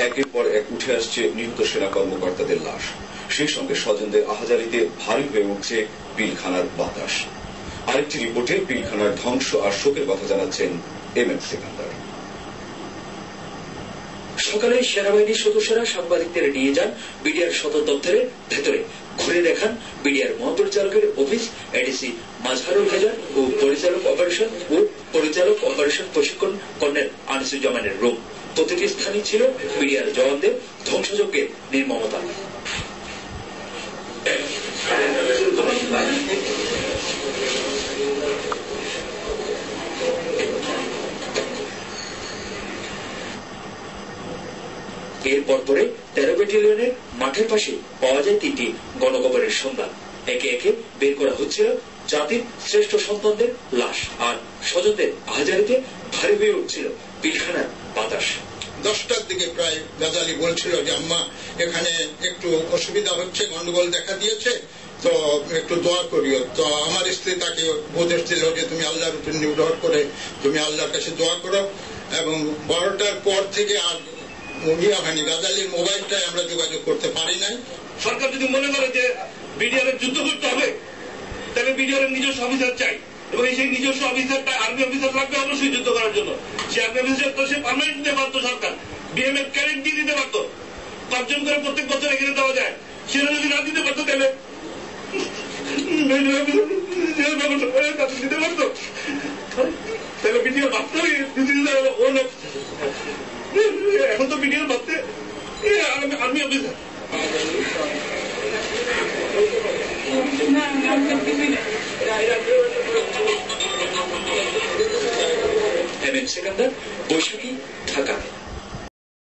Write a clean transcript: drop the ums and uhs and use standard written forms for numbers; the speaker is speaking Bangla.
একের পর এক উঠে আসছে নিহত সেনা কর্মকর্তাদের লাশ, সেই সঙ্গে স্বজনদের আহাজারিতে ভারী হয়ে উঠছে পিলখানার বাতাস। আরেকটি রিপোর্টে পিলখানার ধ্বংস আর শোকের কথা জানাচ্ছেন এম সেকান্দার। সকালে সেনাবাহিনীর সদস্যরা সাংবাদিকদের নিয়ে যান বিডিআর সদর দপ্তরের ভেতরে, ঘুরে দেখান বিডিআর মহাপরিচালকের অফিস, এডিসি মাজহারুল হায়দার ও পরিচালক অপারেশন প্রশিক্ষণ কর্নেল আনিসুজ্জামানের রুম। প্রতিটি স্থানই ছিল বিডিআর জওয়ানদের ধ্বংসযজ্ঞের নির্মমতা। এরপর পরে 13 ব্যাটালিয়নের মাঠের পাশে পাওয়া যায় 3টি গণকবরের সন্ধান। একে একে বের করা হচ্ছিল জাতির শ্রেষ্ঠ সন্তানদের লাশ, আর স্বজনদের আহাজারিতে ভারী হয়ে উঠছিল পিলখানার বাতাস। 10টার দিকে প্রায় গাজালি বলছিল যে আম্মা এখানে একটু অসুবিধা হচ্ছে, গন্ডগোল দেখা দিয়েছে, তো একটু দোয়া করিও। তো আমার স্ত্রী তাকে উপদেশ দিল যে তুমি আল্লাহর উপর নির্ভর করে তুমি আল্লাহর কাছে দোয়া করো। এবং 12টার পর থেকে আর হয়নি, গাজালির মোবাইলটাই আমরা যোগাযোগ করতে পারি নাই। সরকার যদি মনে করে যে বিডিআর এর যুদ্ধ করতে হবে, তাহলে বিডিআর এর নিজস্ব অফিসার চাই, এবং সেই নিজস্ব অফিসারটা আর্মি অফিসার লাগবে অবশ্যই যুদ্ধ করার জন্য। সে আর্মি অফিসার তো সে পার্মানেন্ট দিতে পারতো, সরকার বিএম এর ক্যাডেট দিয়ে দিতে পারতো, 5 জন করে প্রত্যেক বছর এখানে দেওয়া যায়। সেটা যদি না দিতে পারতো তাহলে দিতে পারতো, তাহলে বিডিআর ভাবতে এখন তো বিডিআর ভাবতে আর্মি অফিসার। এম সেকান্দার, বৈশাখী, ঢাকা।